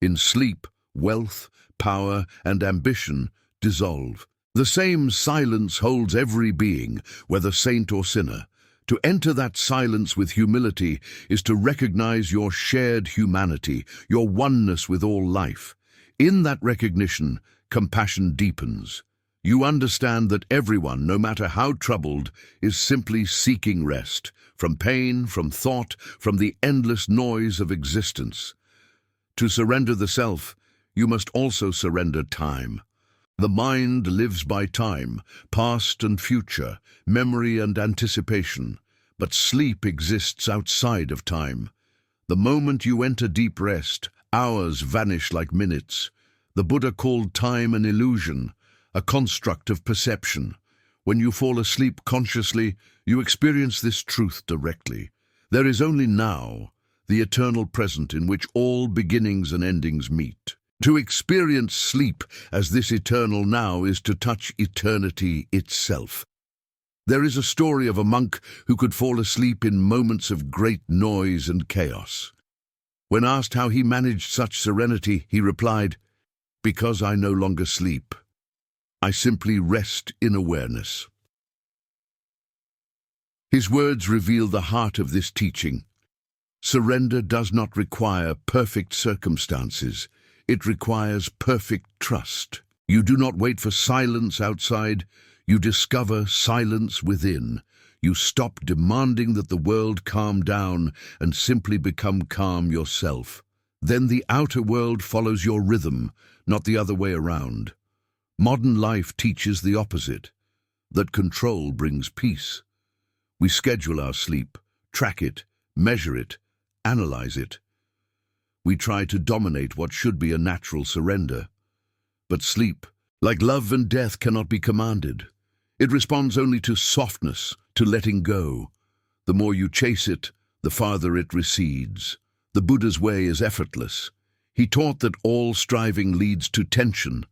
In sleep, wealth, power, and ambition dissolve. The same silence holds every being, whether saint or sinner. To enter that silence with humility is to recognize your shared humanity, your oneness with all life. In that recognition, compassion deepens. You understand that everyone, no matter how troubled, is simply seeking rest, from pain, from thought, from the endless noise of existence. To surrender the self, you must also surrender time. The mind lives by time, past and future, memory and anticipation, but sleep exists outside of time. The moment you enter deep rest, hours vanish like minutes. The Buddha called time an illusion, a construct of perception. When you fall asleep consciously, you experience this truth directly. There is only now, the eternal present in which all beginnings and endings meet. To experience sleep as this eternal now is to touch eternity itself. There is a story of a monk who could fall asleep in moments of great noise and chaos. When asked how he managed such serenity, he replied, "Because I no longer sleep. I simply rest in awareness." His words reveal the heart of this teaching. Surrender does not require perfect circumstances. It requires perfect trust. You do not wait for silence outside. You discover silence within. You stop demanding that the world calm down and simply become calm yourself. Then the outer world follows your rhythm, not the other way around. Modern life teaches the opposite, that control brings peace. We schedule our sleep, track it, measure it, analyze it. We try to dominate what should be a natural surrender. But sleep, like love and death, cannot be commanded. It responds only to softness, to letting go. The more you chase it, the farther it recedes. The Buddha's way is effortless. He taught that all striving leads to tension,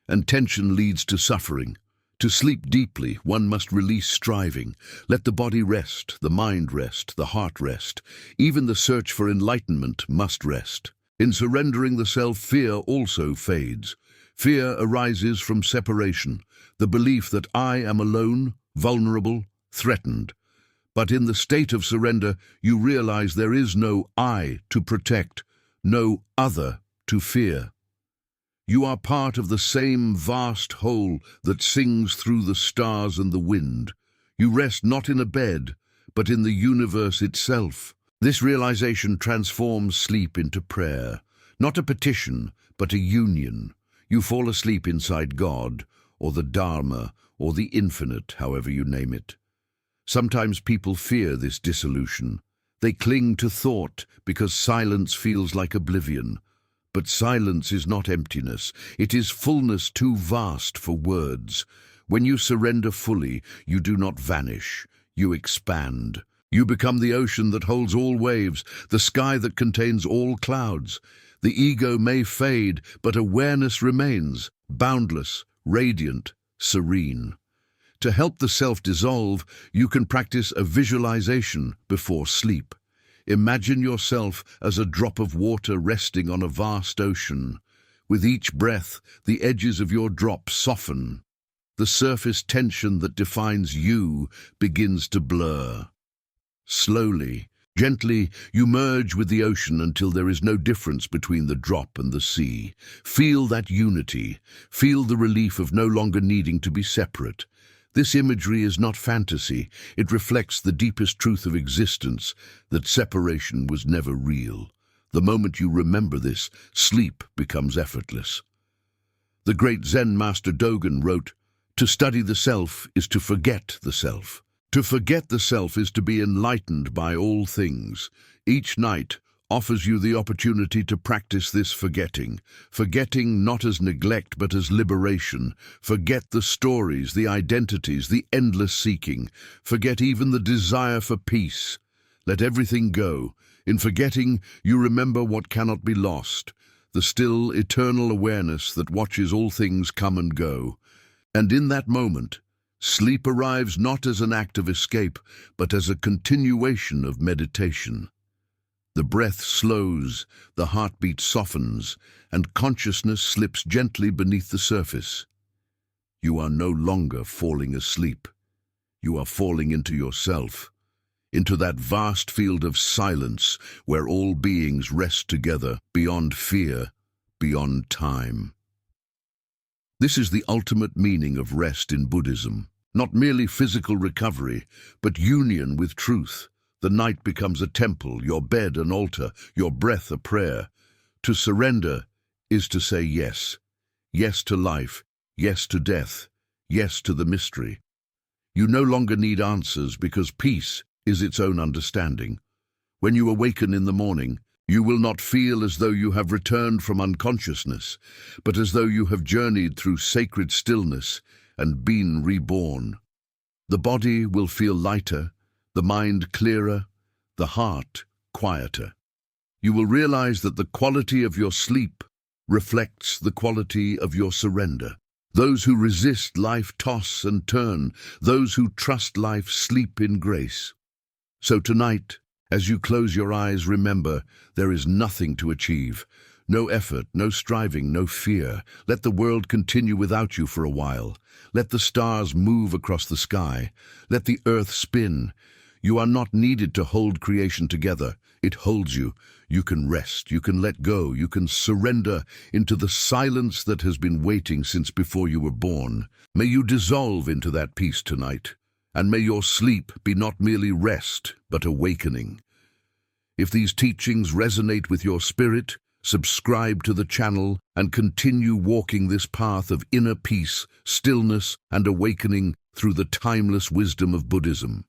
and tension leads to suffering. To sleep deeply, one must release striving. Let the body rest, the mind rest, the heart rest. Even the search for enlightenment must rest. In surrendering the self, fear also fades. Fear arises from separation, the belief that I am alone, vulnerable, threatened. But in the state of surrender, you realize there is no I to protect, no other to fear. You are part of the same vast whole that sings through the stars and the wind. You rest not in a bed, but in the universe itself. This realization transforms sleep into prayer, not a petition, but a union. You fall asleep inside God, or the Dharma, or the infinite, however you name it. Sometimes people fear this dissolution. They cling to thought because silence feels like oblivion. But silence is not emptiness. It is fullness too vast for words. When you surrender fully, you do not vanish. You expand. You become the ocean that holds all waves, the sky that contains all clouds. The ego may fade, but awareness remains, boundless, radiant, serene. To help the self dissolve, you can practice a visualization before sleep. Imagine yourself as a drop of water resting on a vast ocean. With each breath, the edges of your drop soften. The surface tension that defines you begins to blur. Slowly, gently, you merge with the ocean until there is no difference between the drop and the sea. Feel that unity. Feel the relief of no longer needing to be separate. This imagery is not fantasy. It reflects the deepest truth of existence, that separation was never real. The moment you remember this, sleep becomes effortless. The great Zen master Dogen wrote, "To study the self is to forget the self. To forget the self is to be enlightened by all things." Each night offers you the opportunity to practice this forgetting. Forgetting not as neglect but as liberation. Forget the stories, the identities, the endless seeking. Forget even the desire for peace. Let everything go. In forgetting, you remember what cannot be lost, the still, eternal awareness that watches all things come and go. And in that moment, sleep arrives not as an act of escape, but as a continuation of meditation. The breath slows, the heartbeat softens, and consciousness slips gently beneath the surface. You are no longer falling asleep. You are falling into yourself, into that vast field of silence where all beings rest together, beyond fear, beyond time. This is the ultimate meaning of rest in Buddhism. Not merely physical recovery, but union with truth. The night becomes a temple, your bed an altar, your breath a prayer. To surrender is to say yes. Yes to life, yes to death, yes to the mystery. You no longer need answers because peace is its own understanding. When you awaken in the morning, you will not feel as though you have returned from unconsciousness, but as though you have journeyed through sacred stillness and been reborn. The body will feel lighter, the mind clearer, the heart quieter. You will realize that the quality of your sleep reflects the quality of your surrender. Those who resist life toss and turn. Those who trust life sleep in grace. So tonight, as you close your eyes, remember, there is nothing to achieve. No effort, no striving, no fear. Let the world continue without you for a while. Let the stars move across the sky. Let the earth spin. You are not needed to hold creation together. It holds you. You can rest, you can let go, you can surrender into the silence that has been waiting since before you were born. May you dissolve into that peace tonight, and may your sleep be not merely rest, but awakening. If these teachings resonate with your spirit, subscribe to the channel and continue walking this path of inner peace, stillness, and awakening through the timeless wisdom of Buddhism.